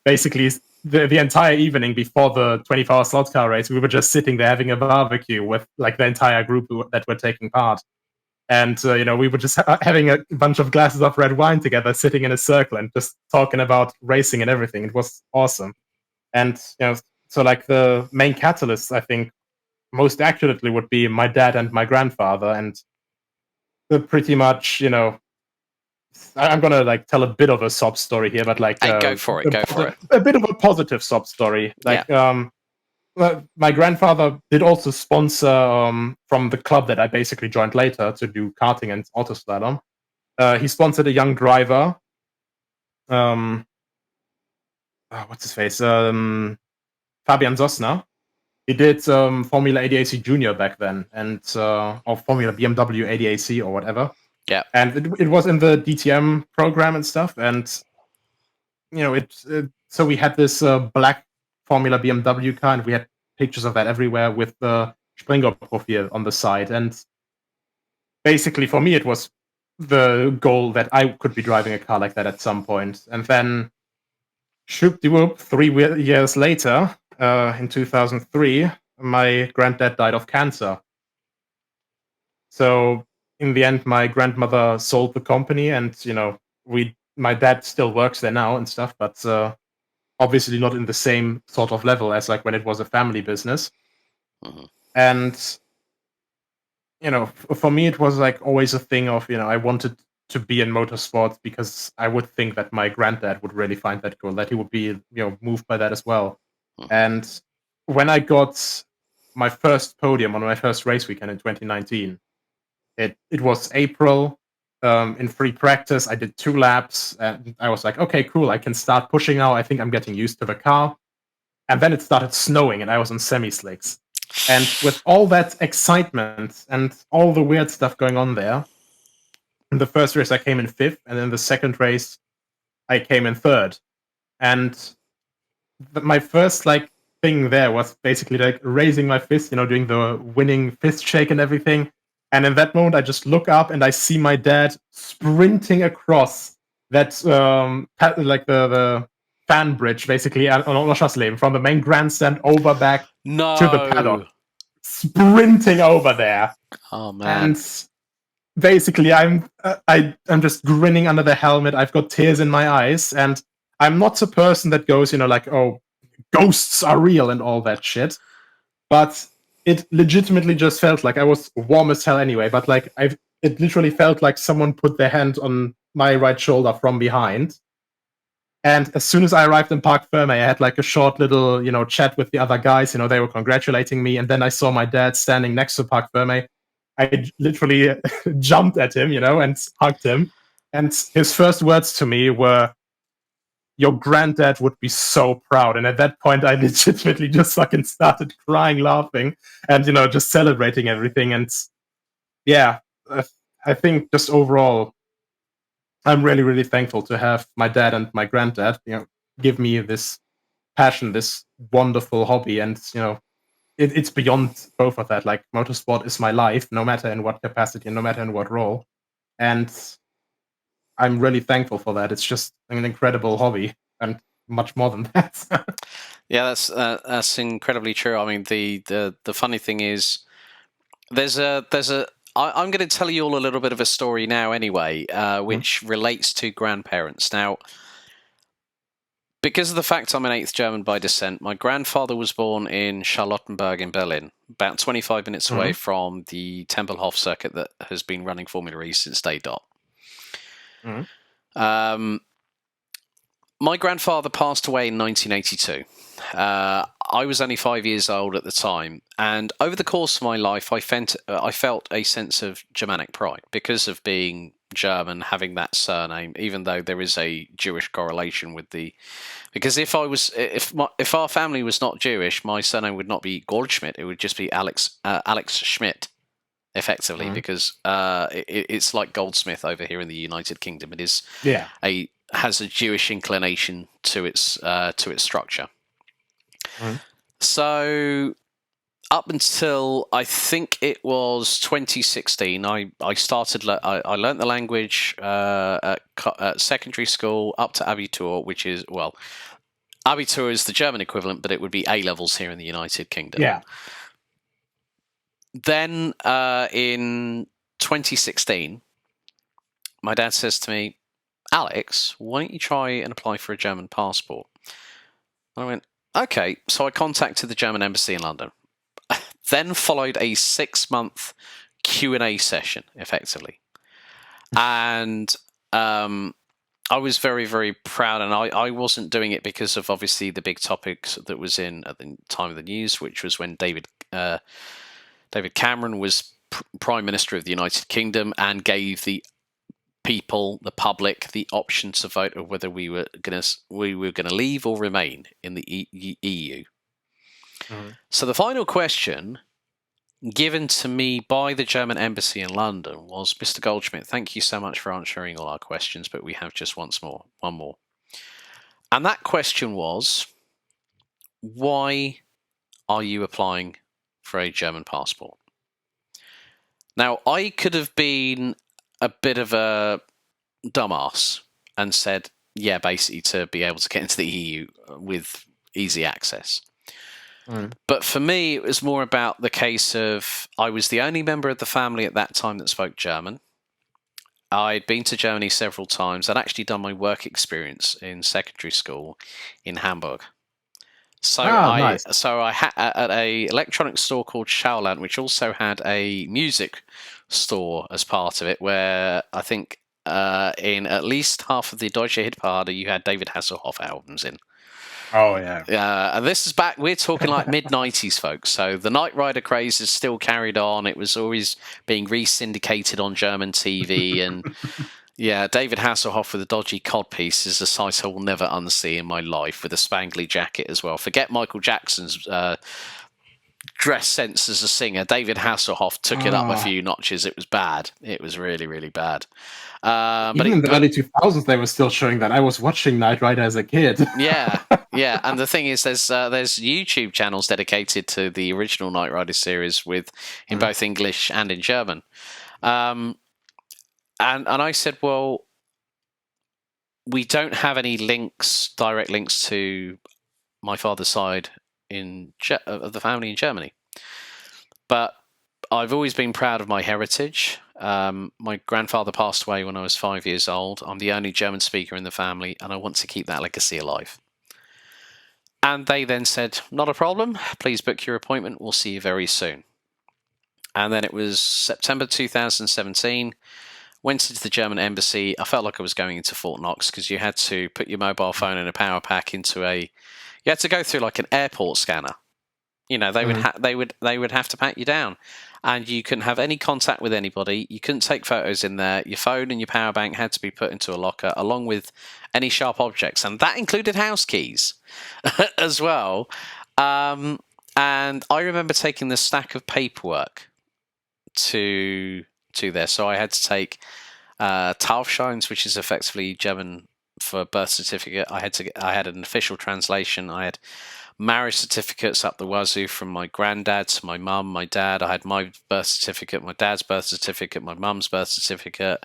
basically the entire evening before the 24-hour slot car race, we were just sitting there having a barbecue with like the entire group that were taking part. And, we were just having a bunch of glasses of red wine together, sitting in a circle and just talking about racing and everything. It was awesome. And, so like the main catalyst, I think, most accurately would be my dad and my grandfather. And pretty much, I'm going to like tell a bit of a sob story here, but like... go for it. A bit of a positive sob story. Like, my grandfather did also sponsor from the club that I basically joined later to do karting and autoslalom. He sponsored a young driver. What's his face? Fabian Sosna. He did Formula ADAC Junior back then, and or Formula BMW ADAC or whatever. Yeah. And it was in the DTM program and stuff. And so we had this black Formula BMW car, and we had pictures of that everywhere with the Springer profile on the side. And basically, for me, it was the goal that I could be driving a car like that at some point. And then, shoop-de-whoop, 3 years later, in 2003, my granddad died of cancer. So, in the end, my grandmother sold the company, and, my dad still works there now and stuff, but obviously not in the same sort of level as like when it was a family business. Mm-hmm. And, for me, it was like always a thing of, I wanted to be in motorsports because I would think that my granddad would really find that cool, that he would be, moved by that as well. Mm-hmm. And when I got my first podium on my first race weekend in 2019, it was April. In free practice, I did 2 laps, and I was like, okay, cool, I can start pushing now. I think I'm getting used to the car. And then it started snowing, and I was on semi-slicks. And with all that excitement and all the weird stuff going on there, in the first race I came in 5th, and in the second race I came in 3rd. And my first thing there was basically like raising my fist, doing the winning fist shake and everything. And in that moment, I just look up and I see my dad sprinting across that, the fan bridge, basically, on Oschersleben, from the main grandstand over back to the paddock. Sprinting over there. Oh, man. And basically, I'm just grinning under the helmet. I've got tears in my eyes. And I'm not a person that goes, oh, ghosts are real and all that shit. But it legitimately just felt like I was warm as hell anyway, but it literally felt like someone put their hand on my right shoulder from behind. And as soon as I arrived in Park Ferme, I had like a short little, chat with the other guys. They were congratulating me. And then I saw my dad standing next to Park Ferme. I literally jumped at him, and hugged him. And his first words to me were, "Your granddad would be so proud." And at that point, I legitimately just fucking started crying, laughing, and, just celebrating everything. And yeah, I think just overall, I'm really, really thankful to have my dad and my granddad, give me this passion, this wonderful hobby. And, it's beyond both of that. Like, motorsport is my life, no matter in what capacity and no matter in what role. And I'm really thankful for that. It's just an incredible hobby and much more than that. Yeah, that's incredibly true. I mean, the funny thing is, I'm going to tell you all a little bit of a story now anyway, which relates to grandparents. Now, because of the fact I'm an eighth German by descent, my grandfather was born in Charlottenburg in Berlin, about 25 minutes away from the Tempelhof circuit that has been running Formula E since day dot. My grandfather passed away in 1982. I was only 5 years old at the time, and over the course of my life, I felt a sense of Germanic pride because of being German, having that surname. Even though there is a Jewish correlation with because if our family was not Jewish, my surname would not be Goldschmidt; it would just be Alex Schmidt, effectively, because it's like Goldsmith over here in the United Kingdom. It is has a Jewish inclination to its structure. So up until I think it was 2016, I learnt the language at secondary school up to Abitur, which is, well, Abitur is the German equivalent, but it would be A levels here in the United Kingdom. Yeah. Then in 2016, my dad says to me, "Alex, why don't you try and apply for a German passport?" And I went, "Okay." So I contacted the German embassy in London. Then followed a 6-month Q&A session, effectively. And I was very, very proud. And I wasn't doing it because of, obviously, the big topics that was in at the time of the news, which was when David Cameron was Prime Minister of the United Kingdom and gave the people, the public, the option to vote of whether we were going to leave or remain in the EU. So the final question given to me by the German embassy in London was, "Mr. Goldschmidt, thank you so much for answering all our questions, but we have just one more." And that question was, why are you applying for a German passport? Now, I could have been a bit of a dumbass and said, yeah, basically to be able to get into the EU with easy access. But for me, it was more about the case of I was the only member of the family at that time that spoke German. I'd been to Germany several times. I'd actually done my work experience in secondary school in Hamburg. So nice. I had at a electronic store called Schauland, which also had a music store as part of it, where I think in at least half of the Deutsche Hitparade you had David Hasselhoff albums in. Oh, yeah. And this is back, we're talking like mid-90s, folks. So the Knight Rider craze is still carried on. It was always being re-syndicated on German TV. And yeah, David Hasselhoff with a dodgy codpiece is a sight I will never unsee in my life, with a spangly jacket as well. Forget Michael Jackson's dress sense as a singer. David Hasselhoff took it up a few notches. It was bad. It was really, really bad. Even in the early 2000s, they were still showing that. I was watching Knight Rider as a kid. Yeah. And the thing is, there's YouTube channels dedicated to the original Knight Rider series in both English and in German. And I said, well, we don't have any direct links to my father's side of the family in Germany. But I've always been proud of my heritage. My grandfather passed away when I was 5 years old. I'm the only German speaker in the family, and I want to keep that legacy alive. And they then said, not a problem. Please book your appointment. We'll see you very soon. And then it was September 2017 went into the German embassy. I felt like I was going into Fort Knox because you had to put your mobile phone and a power pack into you had to go through like an airport scanner. They would have to pat you down, and you couldn't have any contact with anybody. You couldn't take photos in there. Your phone and your power bank had to be put into a locker, along with any sharp objects, and that included house keys as well. And I remember taking the stack of paperwork to there. So I had to take Taufscheins, which is effectively German for birth certificate. I had an official translation. I had marriage certificates up the wazoo from my granddad to my mum, my dad. I had my birth certificate, my dad's birth certificate, my mum's birth certificate,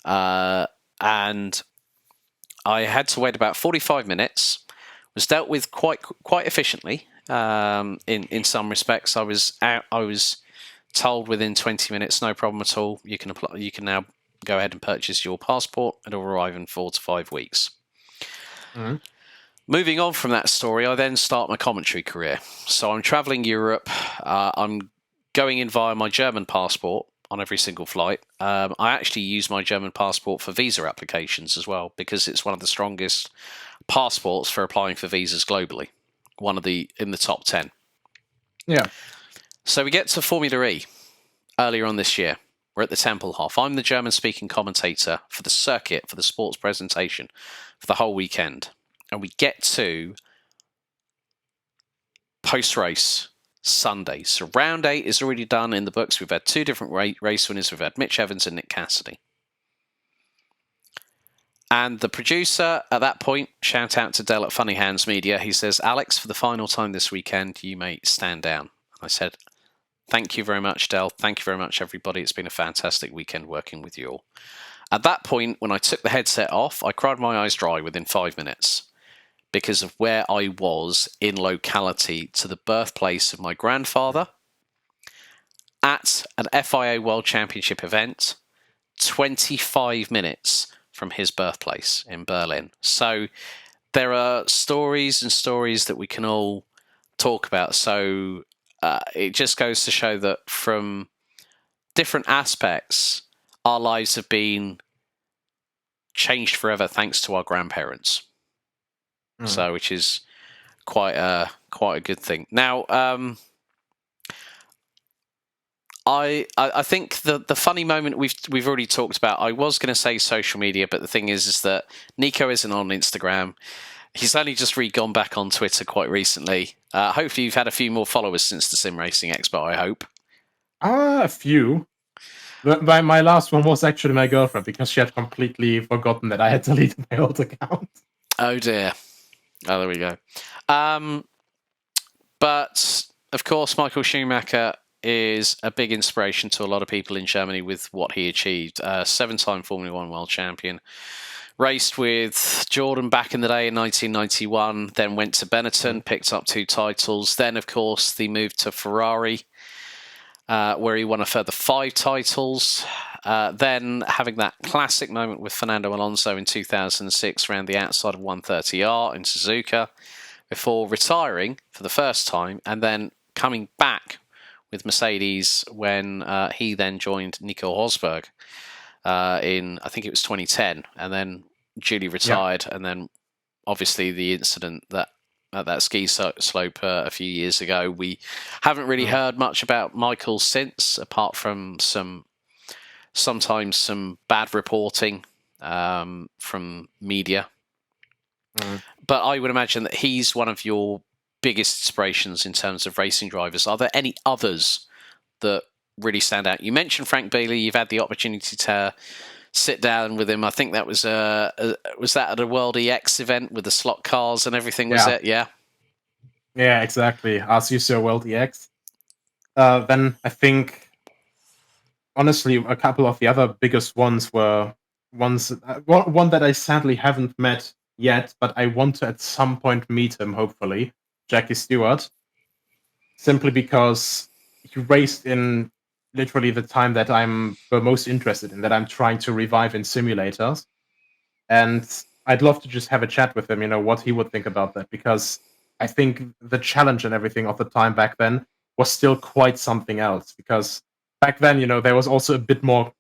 and I had to wait about 45 minutes. Was dealt with quite efficiently. In some respects, I was told within 20 minutes, no problem at all. You can apply. You can now go ahead and purchase your passport. It'll arrive in 4 to 5 weeks. Mm-hmm. Moving on from that story, I then start my commentary career. So I'm traveling Europe. I'm going in via my German passport on every single flight. I actually use my German passport for visa applications as well, because it's one of the strongest passports for applying for visas globally. In the top 10. Yeah. So we get to Formula E earlier on this year. We're at the Tempelhof. I'm the German-speaking commentator for the circuit, for the sports presentation, for the whole weekend. And we get to post-race Sunday. So round 8 is already done in the books. We've had 2 different race winners. We've had Mitch Evans and Nick Cassidy. And the producer at that point, shout out to Del at Funny Hands Media, he says, Alex, for the final time this weekend, you may stand down. I said, thank you very much, Del. Thank you very much, everybody. It's been a fantastic weekend working with you all. At that point, when I took the headset off, I cried my eyes dry within 5 minutes because of where I was in locality to the birthplace of my grandfather at an FIA World Championship event, 25 minutes from his birthplace in Berlin. So there are stories and stories that we can all talk about. So it just goes to show that from different aspects, our lives have been changed forever thanks to our grandparents. So, which is quite a good thing. Now, I think the funny moment we've already talked about. I was going to say social media, but the thing is that Nico isn't on Instagram. He's only just gone back on Twitter quite recently. Hopefully, you've had a few more followers since the Sim Racing Expo. I hope. A few. My last one was actually my girlfriend, because she had completely forgotten that I had deleted my old account. Oh dear. Oh, there we go. But of course, Michael Schumacher is a big inspiration to a lot of people in Germany with what he achieved. 7-time Formula One world champion. Raced with Jordan back in the day in 1991, then went to Benetton, picked up 2 titles. Then, of course, the move to Ferrari, where he won a further 5 titles. Then having that classic moment with Fernando Alonso in 2006 around the outside of 130R in Suzuka, before retiring for the first time and then coming back with Mercedes when he then joined Nico Hillebrand in, I think it was 2010, and then duly retired. Yeah. And then obviously the incident that at that ski slope a few years ago. We haven't really heard much about Michael since, apart from sometimes some bad reporting from media. But I would imagine that he's one of your biggest inspirations in terms of racing drivers. Are there any others that really stand out? You mentioned Frank Bailey. You've had the opportunity to sit down with him. I think that was that at a World EX event with the slot cars and everything, was it? Yeah. Yeah, exactly. As you saw World EX. Then I think, honestly, a couple of the other biggest ones were ones. One that I sadly haven't met yet, but I want to at some point meet him, hopefully. Jackie Stewart. Simply because he raced in literally the time that I'm the most interested in, that I'm trying to revive in simulators. And I'd love to just have a chat with him, what he would think about that, because I think the challenge and everything of the time back then was still quite something else. Because back then, there was also a bit more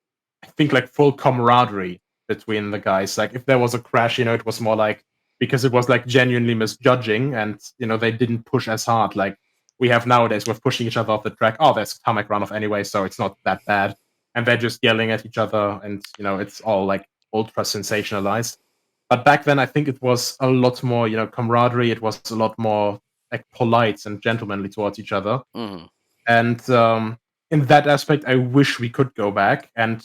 I think like full camaraderie between the guys. Like if there was a crash, it was more like because it was like genuinely misjudging, and they didn't push as hard like we have nowadays with pushing each other off the track. Oh, there's tarmac runoff anyway, so it's not that bad. And they're just yelling at each other, and it's all like ultra sensationalized. But back then, I think it was a lot more, camaraderie. It was a lot more like polite and gentlemanly towards each other. Mm-hmm. And in that aspect, I wish we could go back. And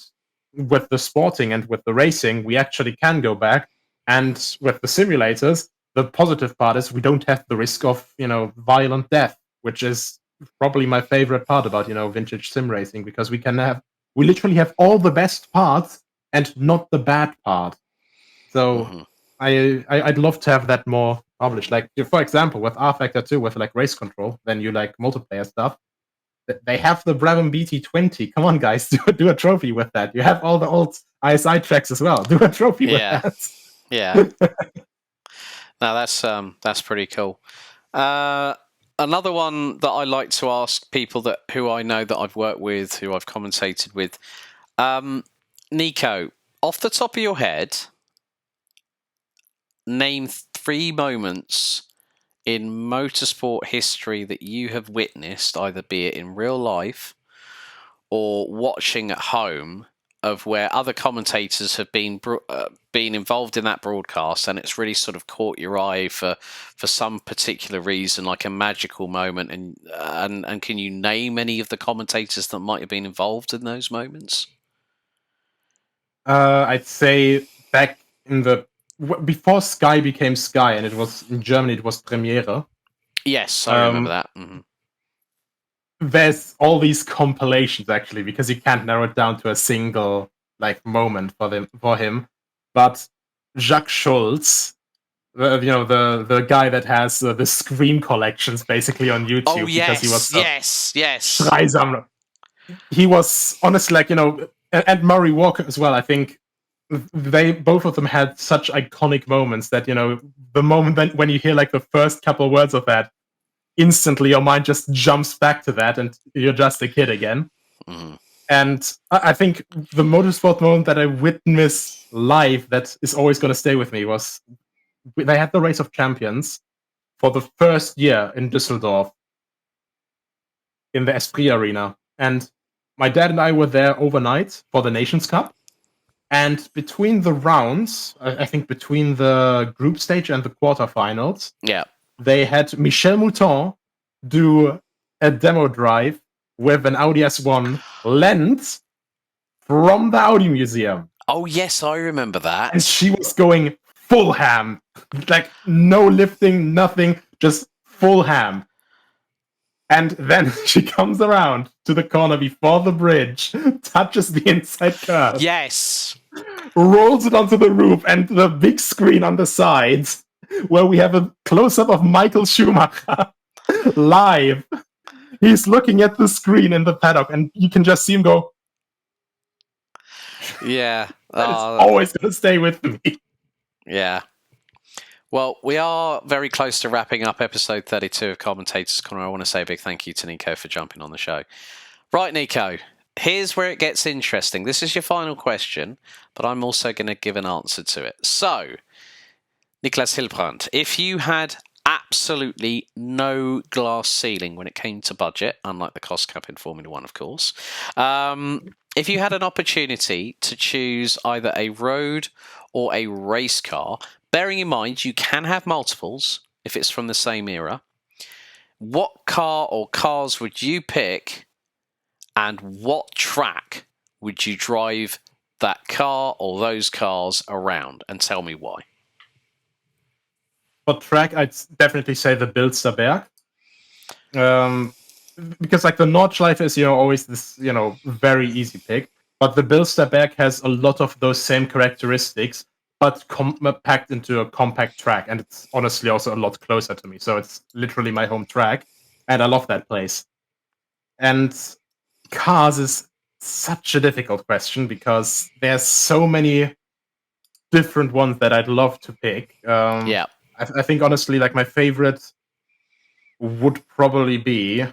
with the sporting and with the racing, we actually can go back. And with the simulators, the positive part is we don't have the risk of, violent death, which is probably my favorite part about, vintage sim racing, because we literally have all the best parts and not the bad part. So I'd love to have that more published. Like, for example, with R Factor 2, with like race control, then you like multiplayer stuff. They have the Brabham BT20. Come on, guys, do a trophy with that. You have all the old ISI tracks as well. Do a trophy with that. Yeah. Now that's pretty cool. Another one that I like to ask people who I know that I've worked with, who I've commentated with. Nico, off the top of your head, name 3 moments in motorsport history that you have witnessed, either be it in real life or watching at home, of where other commentators have been involved in that broadcast, and it's really sort of caught your eye for some particular reason, like a magical moment. And can you name any of the commentators that might have been involved in those moments? I'd say back before Sky became Sky, and it was in Germany, it was Premiere. Yes, I remember that. Mm-hmm. There's all these compilations actually, because you can't narrow it down to a single like moment for him. But Jacques Schulz, the guy that has the screen collections basically on YouTube. Oh yes, because he was yes. Schreisammler. He was honestly like and Murray Walker as well. I think both of them had such iconic moments that the moment when you hear like the first couple words of that, instantly your mind just jumps back to that, and you're just a kid again. Mm-hmm. And I think the motorsport moment that I witnessed live that is always going to stay with me was they had the Race of Champions for the first year in Düsseldorf in the Esprit Arena. And my dad and I were there overnight for the Nations Cup. And between the rounds, I think between the group stage and the quarterfinals, they had Michel Mouton do a demo drive with an Audi S1 lent from the Audi Museum. Oh, yes, I remember that. And she was going full ham. Like, no lifting, nothing, just full ham. And then she comes around to the corner before the bridge, touches the inside curve. Yes. Rolls it onto the roof and the big screen on the sides, where we have a close-up of Michael Schumacher live. He's looking at the screen in the paddock, and you can just see him go. Yeah. That is always going to stay with me. Yeah. Well, we are very close to wrapping up episode 32 of Commentators Corner. I want to say a big thank you to Nico for jumping on the show. Right, Nico, here's where it gets interesting. This is your final question, but I'm also going to give an answer to it. So, Nicolas Hillebrand, if you had absolutely no glass ceiling when it came to budget, unlike the cost cap in Formula One, of course, if you had an opportunity to choose either a road or a race car, bearing in mind you can have multiples if it's from the same era, what car or cars would you pick, and what track would you drive that car or those cars around, and tell me why? For track, I'd definitely say the Bilsterberg. Because like the Nordschleife is always this very easy pick, but the Bilsterberg has a lot of those same characteristics, but packed into a compact track, and it's honestly also a lot closer to me. So it's literally my home track, and I love that place. And cars is such a difficult question because there's so many different ones that I'd love to pick. I think honestly, like my favorite would probably be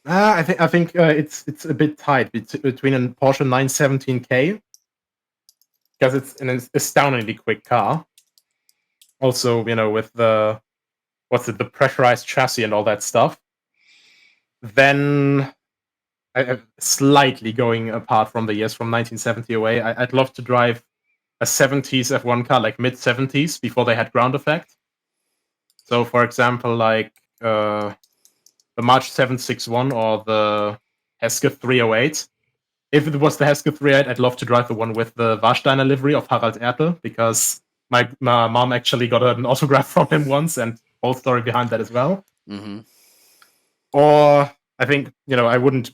I think it's a bit tight between a Porsche 917K, because it's an astoundingly quick car. Also, with the pressurized chassis and all that stuff. Then, slightly going apart from the years from 1970 away, I'd love to drive a 70s F1 car, like mid 70s, before they had ground effect. So, for example, like the March 761 or the Hesketh 308. If it was the Hesketh 308, I'd love to drive the one with the Warsteiner livery of Harald Ertel, because my mom actually got an autograph from him once, and whole story behind that as well. Mm-hmm. Or I think I would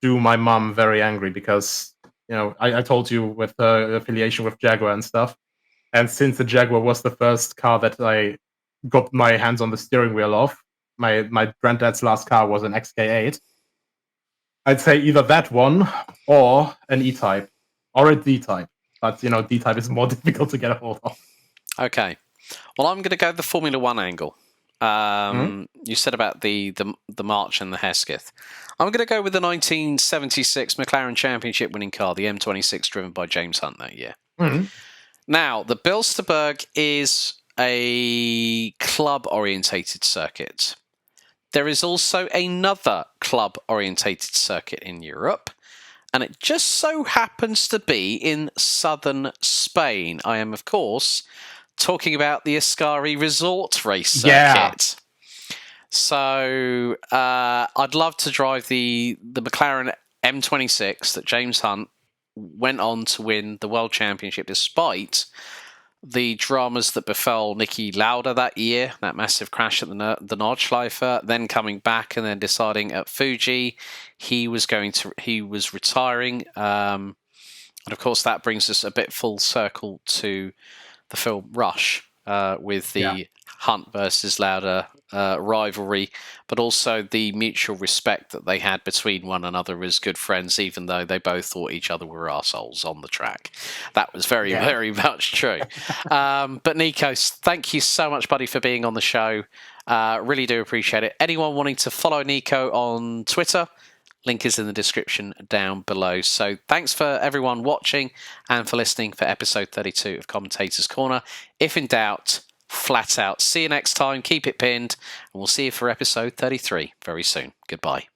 do my mom very angry, because I told you with her affiliation with Jaguar and stuff, and since the Jaguar was the first car that I got my hands on the steering wheel of, my granddad's last car was an XK8. I'd say either that one or an E-Type or a D-Type. But, D-Type is more difficult to get a hold of. Okay. Well, I'm going to go the Formula One angle. You said about the March and the Hesketh. I'm going to go with the 1976 McLaren Championship winning car, the M26, driven by James Hunt that year. Mm-hmm. Now, the Bilsterberg is a club-orientated circuit. There is also another club-orientated circuit in Europe, and it just so happens to be in southern Spain. I am, of course, talking about the Ascari Resort Race circuit. Yeah. So I'd love to drive the McLaren M26 that James Hunt went on to win the World Championship, despite the dramas that befell Niki Lauda that year, that massive crash at the Nordschleife, then coming back and then deciding at Fuji he was retiring. And of course that brings us a bit full circle to the film Rush, with the Hunt versus Lauda rivalry, but also the mutual respect that they had between one another as good friends, even though they both thought each other were arseholes on the track. That was very, very much true. But Nico, thank you so much, buddy, for being on the show. Really do appreciate it. Anyone wanting to follow Nico on Twitter, link is in the description down below. So thanks for everyone watching and for listening for episode 32 of Commentator's Corner. If in doubt, flat out. See you next time. Keep it pinned. And we'll see you for episode 33 very soon. Goodbye.